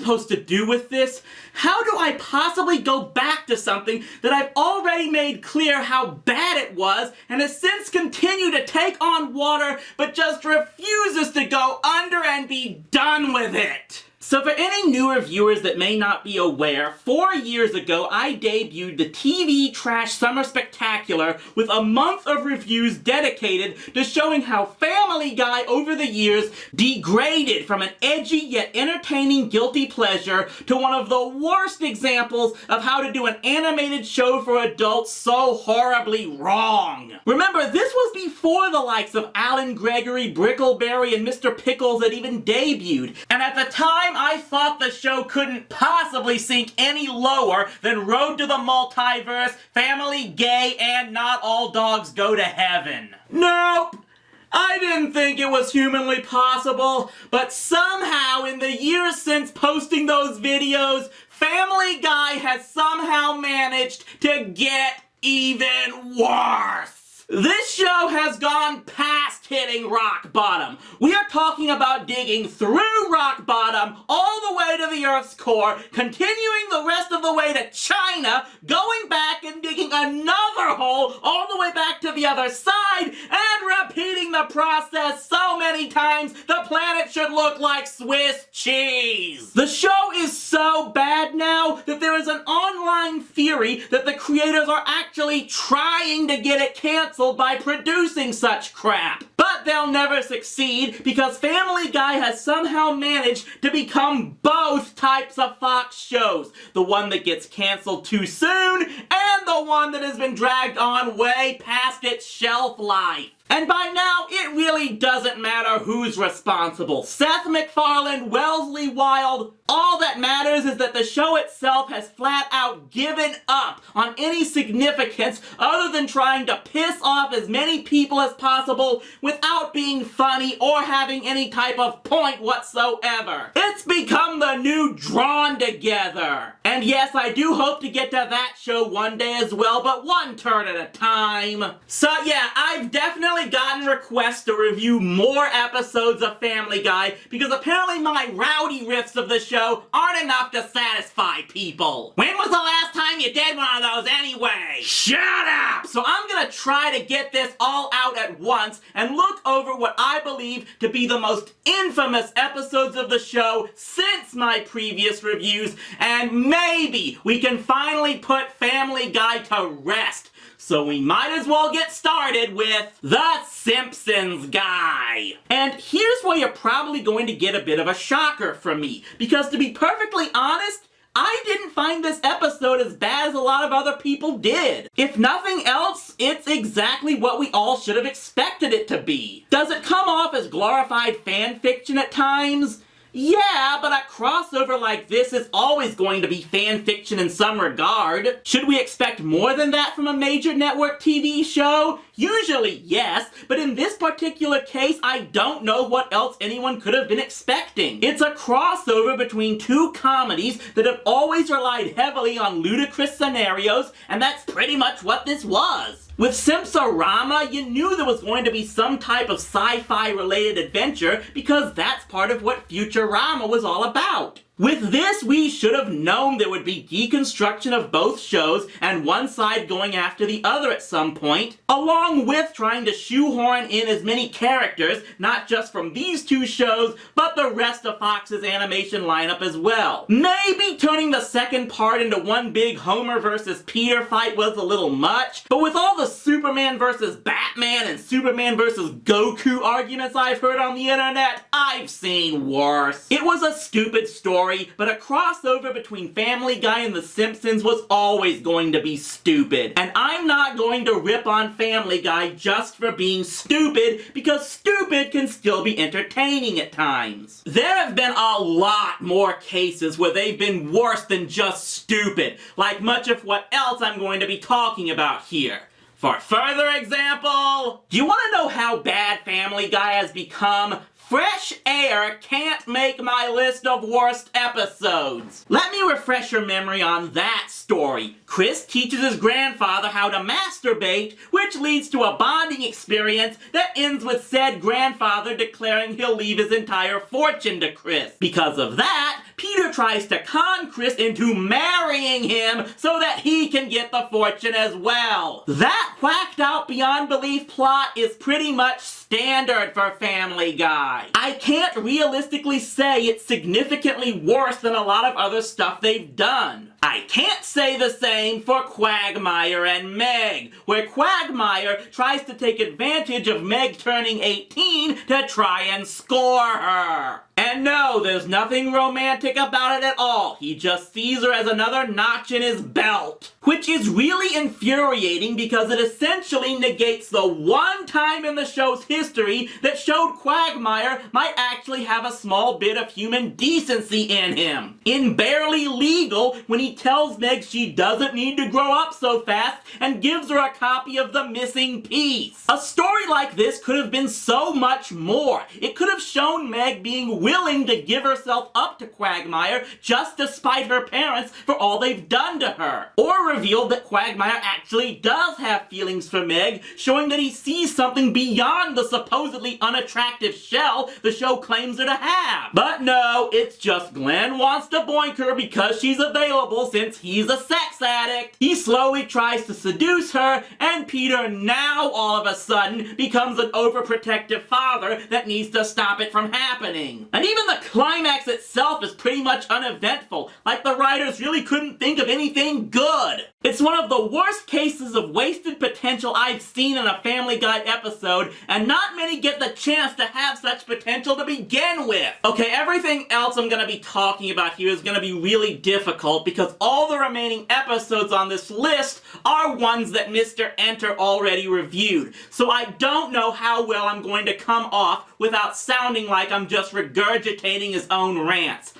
supposed to do with this? How do I possibly go back to something that I've already made clear how bad it was and has since continued to take on water but just refuses to go under and be done with it? So for any newer viewers that may not be aware, 4 years ago I debuted the TV Trash Summer Spectacular with a month of reviews dedicated to showing how Family Guy over the years degraded from an edgy yet entertaining guilty pleasure to one of the worst examples of how to do an animated show for adults so horribly wrong. Remember, this was before the likes of Alan Gregory, Brickleberry, and Mr. Pickles had even debuted, and at the time I thought the show couldn't possibly sink any lower than Road to the Multiverse, Family Gay, and Not All Dogs Go to Heaven. Nope! I didn't think it was humanly possible, but somehow in the years since posting those videos, Family Guy has somehow managed to get even worse. This show has gone past hitting rock bottom. We are talking about digging through rock bottom all the way to the Earth's core, continuing the rest of the way to China, going back and digging another hole all the way back to the other side, and repeating the process so many times the planet should look like Swiss cheese. The show is so bad now that there is an online theory that the creators are actually trying to get it canceled by producing such crap. But they'll never succeed because Family Guy has somehow managed to become both types of Fox shows. The one that gets canceled too soon and the one that has been dragged on way past its shelf life. And by now, it really doesn't matter who's responsible. Seth MacFarlane, Wellesley Wild, all that matters is that the show itself has flat out given up on any significance other than trying to piss off as many people as possible without being funny or having any type of point whatsoever. It's become the new Drawn Together. And yes, I do hope to get to that show one day as well, but one turn at a time. So yeah, I've definitely gotten requests to review more episodes of Family Guy because apparently my rowdy riffs of the show aren't enough to satisfy people. When was the last time you did one of those anyway? Shut up! So I'm gonna try to get this all out at once and look over what I believe to be the most infamous episodes of the show since my previous reviews, and maybe we can finally put Family Guy to rest. So we might as well get started with the Simpsons Guy. And here's where you're probably going to get a bit of a shocker from me, because to be perfectly honest, I didn't find this episode as bad as a lot of other people did. If nothing else, it's exactly what we all should have expected it to be. Does it come off as glorified fan fiction at times? Yeah, but a crossover like this is always going to be fan fiction in some regard. Should we expect more than that from a major network TV show? Usually, yes, but in this particular case, I don't know what else anyone could have been expecting. It's a crossover between two comedies that have always relied heavily on ludicrous scenarios, and that's pretty much what this was. With Simpsorama, you knew there was going to be some type of sci-fi related adventure because that's part of what Futurama was all about. With this, we should have known there would be deconstruction of both shows and one side going after the other at some point, along with trying to shoehorn in as many characters, not just from these two shows, but the rest of Fox's animation lineup as well. Maybe turning the second part into one big Homer versus Peter fight was a little much, but with all the Superman versus Batman and Superman versus Goku arguments I've heard on the internet, I've seen worse. It was a stupid story, but a crossover between Family Guy and The Simpsons was always going to be stupid. And I'm not going to rip on Family Guy just for being stupid, because stupid can still be entertaining at times. There have been a lot more cases where they've been worse than just stupid, like much of what else I'm going to be talking about here. For further example, do you want to know how bad Family Guy has become? Fresh Air can't make my list of worst episodes. Let me refresh your memory on that story. Chris teaches his grandfather how to masturbate, which leads to a bonding experience that ends with said grandfather declaring he'll leave his entire fortune to Chris. Because of that, Peter tries to con Chris into marrying him so that he can get the fortune as well. That whacked out beyond belief plot is pretty much standard for Family Guy. I can't realistically say it's significantly worse than a lot of other stuff they've done. I can't say the same for Quagmire and Meg, where Quagmire tries to take advantage of Meg turning 18 to try and score her. And no, there's nothing romantic about it at all. He just sees her as another notch in his belt. Which is really infuriating because it essentially negates the one time in the show's history that showed Quagmire might actually have a small bit of human decency in him. In Barely Legal, when he tells Meg she doesn't need to grow up so fast and gives her a copy of The Missing Piece. A story like this could have been so much more. It could have shown Meg being willing to give herself up to Quagmire just despite her parents for all they've done to her. Or revealed that Quagmire actually does have feelings for Meg, showing that he sees something beyond the supposedly unattractive shell the show claims her to have. But no, it's just Glenn wants to boink her because she's available since he's a sex addict. He slowly tries to seduce her, and Peter now all of a sudden becomes an overprotective father that needs to stop it from happening. And even the climax itself is pretty much uneventful, like the writers really couldn't think of anything good. It's one of the worst cases of wasted potential I've seen in a Family Guy episode, and not many get the chance to have such potential to begin with. Okay, everything else I'm gonna be talking about here is gonna be really difficult because all the remaining episodes on this list are ones that Mr. Enter already reviewed, so I don't know how well I'm going to come off without sounding like I'm just regurgitating his own rants.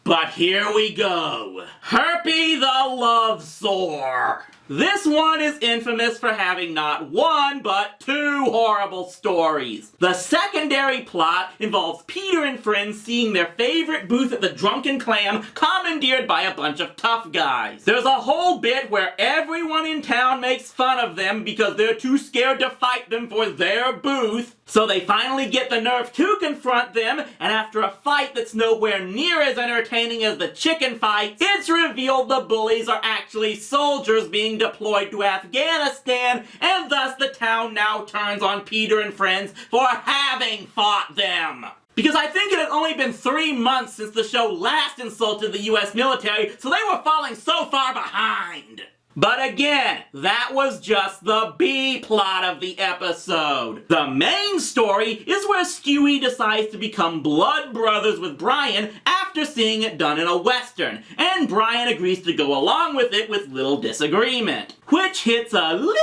But here we go. Herpy the Love Sore. This one is infamous for having not one, but two horrible stories. The secondary plot involves Peter and friends seeing their favorite booth at the Drunken Clam commandeered by a bunch of tough guys. There's a whole bit where everyone in town makes fun of them because they're too scared to fight them for their booth. So they finally get the nerve to confront them, and after a fight that's nowhere near as entertaining as the chicken fight, it's revealed the bullies are actually soldiers being deployed to Afghanistan, and thus the town now turns on Peter and friends for having fought them. Because I think it had only been 3 months since the show last insulted the US military, so they were falling so far behind. But again, that was just the B plot of the episode. The main story is where Stewie decides to become blood brothers with Brian after seeing it done in a Western, and Brian agrees to go along with it with little disagreement. Which hits a little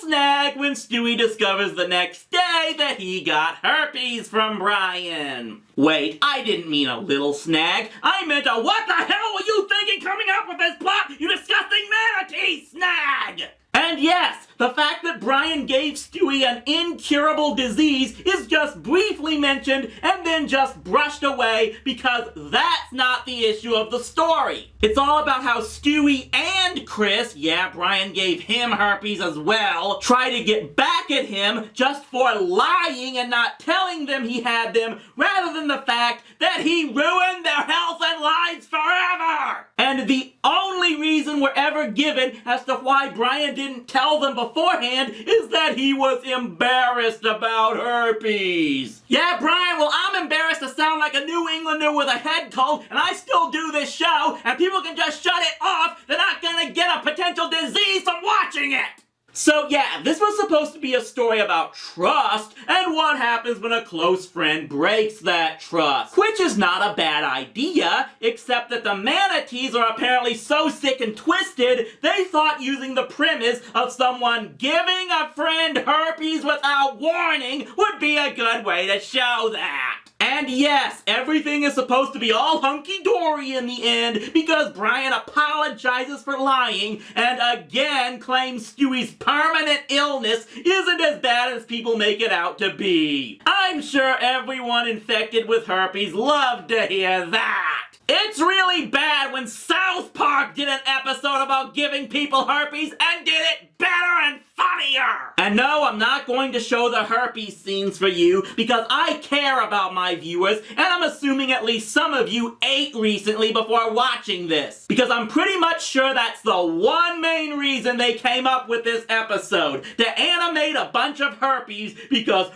snag when Stewie discovers the next day that he got herpes from Brian. Wait, I didn't mean a little snag. I meant a what the hell were you thinking coming up with this plot, you disgusting manatee snag! And yes, the fact that Brian gave Stewie an incurable disease is just briefly mentioned and then just brushed away because that's not the issue of the story. It's all about how Stewie and Chris, yeah, Brian gave him herpes as well, try to get back at him just for lying and not telling them he had them, rather than the fact that he ruined their health and lives forever! And the only reason we're ever given as to why Brian didn't tell them beforehand is that he was embarrassed about herpes. Yeah, Brian, well, I'm embarrassed to sound like a New Englander with a head cold, and I still do this show, and people can just shut it off. They're not gonna get a potential disease from watching it. So yeah, this was supposed to be a story about trust and what happens when a close friend breaks that trust. Which is not a bad idea, except that the manatees are apparently so sick and twisted, they thought using the premise of someone giving a friend herpes without warning would be a good way to show that. And yes, everything is supposed to be all hunky-dory in the end because Brian apologizes for lying and again claims Stewie's permanent illness isn't as bad as people make it out to be. I'm sure everyone infected with herpes loved to hear that. It's really bad when South Park did an episode about giving people herpes and did it better and funnier! And no, I'm not going to show the herpes scenes for you because I care about my viewers, and I'm assuming at least some of you ate recently before watching this. Because I'm pretty much sure that's the one main reason they came up with this episode. To animate a bunch of herpes because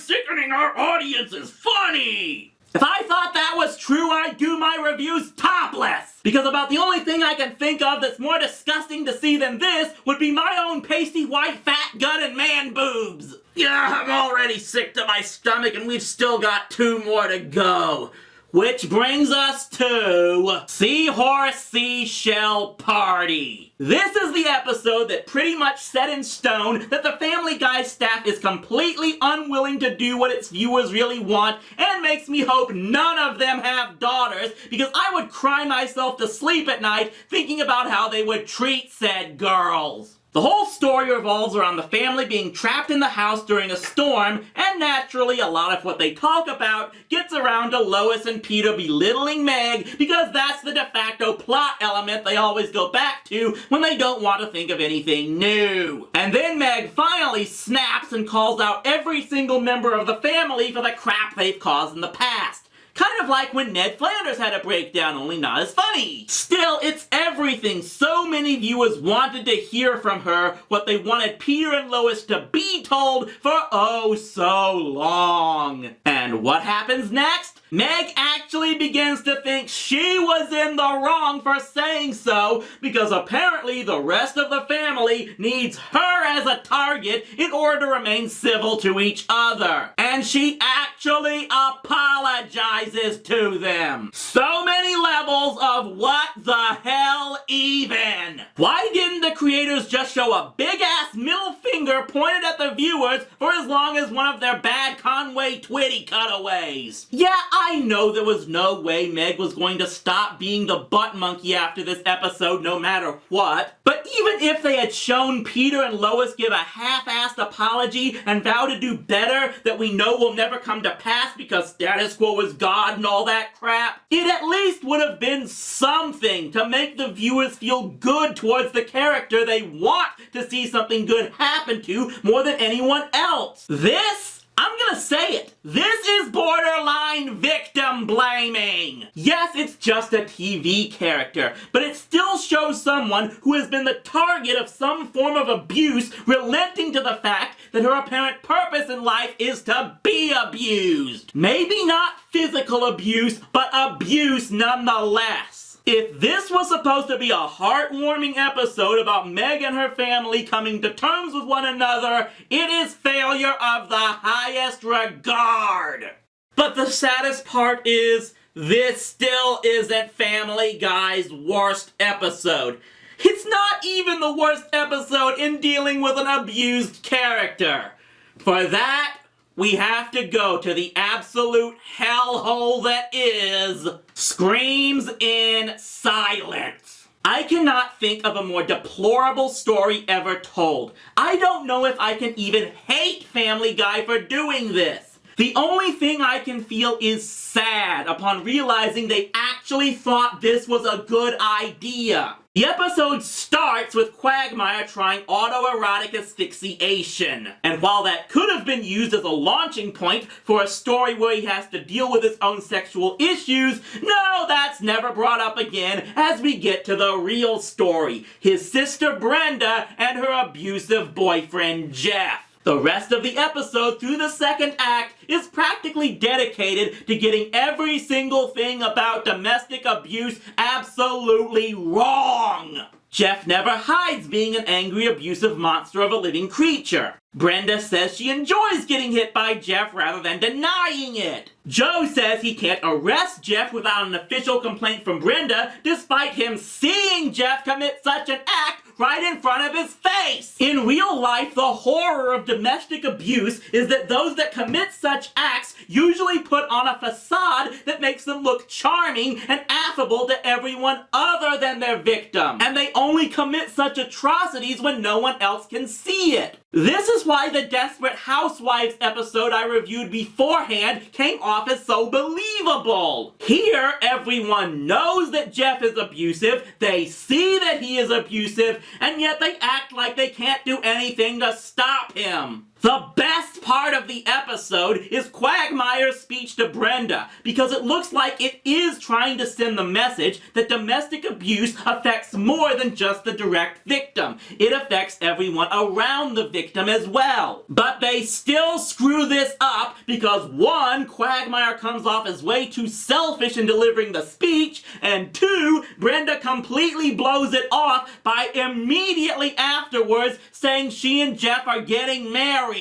sickening our audience is funny! If I thought that was true, I'd do my reviews topless! Because about the only thing I can think of that's more disgusting to see than this would be my own pasty white fat gut and man boobs! Yeah, I'm already sick to my stomach and we've still got 2 more to go. Which brings us to Seahorse Seashell Party. This is the episode that pretty much set in stone that the Family Guy staff is completely unwilling to do what its viewers really want, and makes me hope none of them have daughters, because I would cry myself to sleep at night thinking about how they would treat said girls. The whole story revolves around the family being trapped in the house during a storm, and naturally a lot of what they talk about gets around to Lois and Peter belittling Meg because that's the de facto plot element they always go back to when they don't want to think of anything new. And then Meg finally snaps and calls out every single member of the family for the crap they've caused in the past. Kind of like when Ned Flanders had a breakdown, only not as funny. Still, it's everything so many viewers wanted to hear from her, what they wanted Peter and Lois to be told for oh so long. And what happens next? Meg actually begins to think she was in the wrong for saying so, because apparently the rest of the family needs her as a target in order to remain civil to each other. And she actually apologizes to them. So many levels of what the hell even? Why didn't the creators just show a big-ass middle finger pointed at the viewers for as long as one of their bad Conway Twitty cutaways? Yeah, I know there was no way Meg was going to stop being the butt monkey after this episode no matter what. But even if they had shown Peter and Lois give a half-assed apology and vow to do better that we know will never come to pass because status quo is God and all that crap, it at least would have been something to make the viewers feel good towards the character they want to see something good happen to more than anyone else. This? I'm gonna say it. This is borderline victim blaming. Yes, it's just a TV character, but it still shows someone who has been the target of some form of abuse relenting to the fact that her apparent purpose in life is to be abused. Maybe not physical abuse, but abuse nonetheless. If this was supposed to be a heartwarming episode about Meg and her family coming to terms with one another, it is failure of the highest regard. But the saddest part is, this still isn't Family Guy's worst episode. It's not even the worst episode in dealing with an abused character. For that, we have to go to the absolute hellhole that is Screams in Silence. I cannot think of a more deplorable story ever told. I don't know if I can even hate Family Guy for doing this. The only thing I can feel is sad upon realizing they actually thought this was a good idea. The episode starts with Quagmire trying autoerotic asphyxiation. And while that could have been used as a launching point for a story where he has to deal with his own sexual issues, no, that's never brought up again as we get to the real story. His sister Brenda and her abusive boyfriend Jeff. The rest of the episode through the second act is practically dedicated to getting every single thing about domestic abuse absolutely wrong. Jeff never hides being an angry, abusive monster of a living creature. Brenda says she enjoys getting hit by Jeff rather than denying it. Joe says he can't arrest Jeff without an official complaint from Brenda, despite him seeing Jeff commit such an act right in front of his face. In real life, the horror of domestic abuse is that those that commit such acts usually put on a facade that makes them look charming and affable to everyone other than their victim. And they only commit such atrocities when no one else can see it. This is why the Desperate Housewives episode I reviewed beforehand came off as so believable. Here, everyone knows that Jeff is abusive, they see that he is abusive, and yet they act like they can't do anything to stop him. The best part of the episode is Quagmire's speech to Brenda, because it looks like it is trying to send the message that domestic abuse affects more than just the direct victim. It affects everyone around the victim as well. But they still screw this up because 1, Quagmire comes off as way too selfish in delivering the speech, and 2, Brenda completely blows it off by immediately afterwards saying she and Jeff are getting married.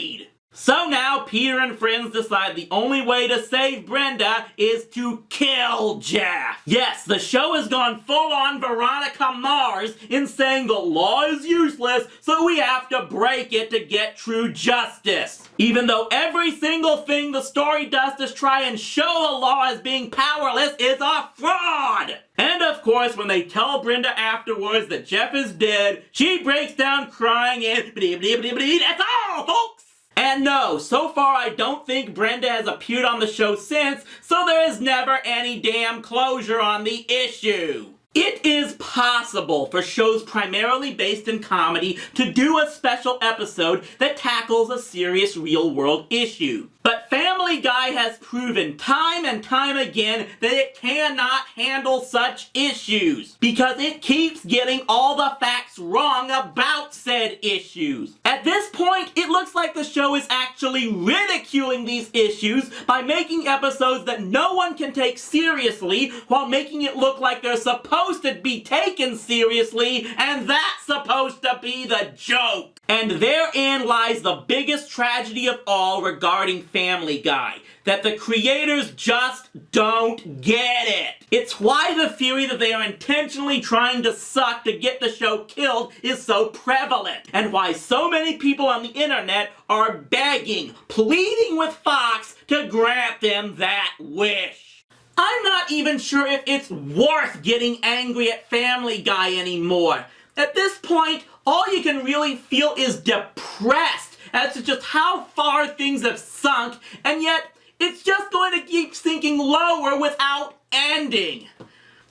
So now Peter and friends decide the only way to save Brenda is to kill Jeff. Yes, the show has gone full-on Veronica Mars in saying the law is useless, so we have to break it to get true justice. Even though every single thing the story does to try and show the law as being powerless is a fraud. And of course, when they tell Brenda afterwards that Jeff is dead, she breaks down crying and that's all, folks! And no, so far I don't think Brenda has appeared on the show since, so there is never any damn closure on the issue. It is possible for shows primarily based in comedy to do a special episode that tackles a serious real-world issue. But Family Guy has proven time and time again that it cannot handle such issues because it keeps getting all the facts wrong about said issues. At this point, it looks like the show is actually ridiculing these issues by making episodes that no one can take seriously while making it look like they're supposed to be taken seriously, and that's supposed to be the joke. And therein lies the biggest tragedy of all regarding Family Guy, that the creators just don't get it. It's why the theory that they are intentionally trying to suck to get the show killed is so prevalent, and why so many people on the internet are begging, pleading with Fox to grant them that wish. I'm not even sure if it's worth getting angry at Family Guy anymore. At this point, all you can really feel is depressed as to just how far things have sunk, and yet it's just going to keep sinking lower without ending.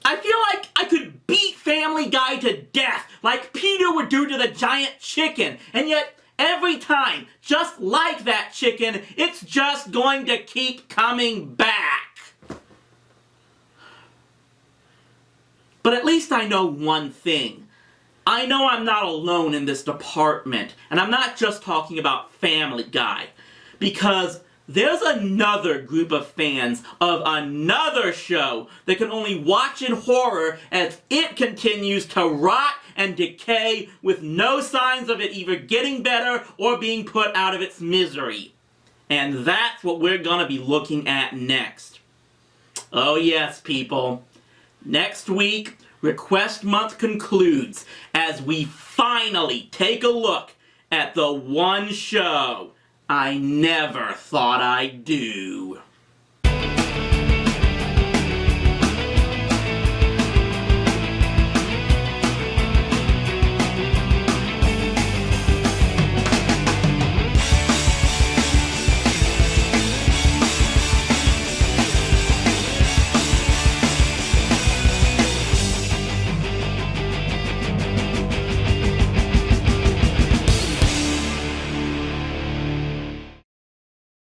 I feel like I could beat Family Guy to death like Peter would do to the giant chicken, and yet every time, just like that chicken, it's just going to keep coming back. But at least I know one thing. I know I'm not alone in this department, and I'm not just talking about Family Guy, because there's another group of fans of another show that can only watch in horror as it continues to rot and decay with no signs of it either getting better or being put out of its misery. And that's what we're gonna be looking at next. Oh yes, people. Next week, Request Month concludes as we finally take a look at the one show I never thought I'd do.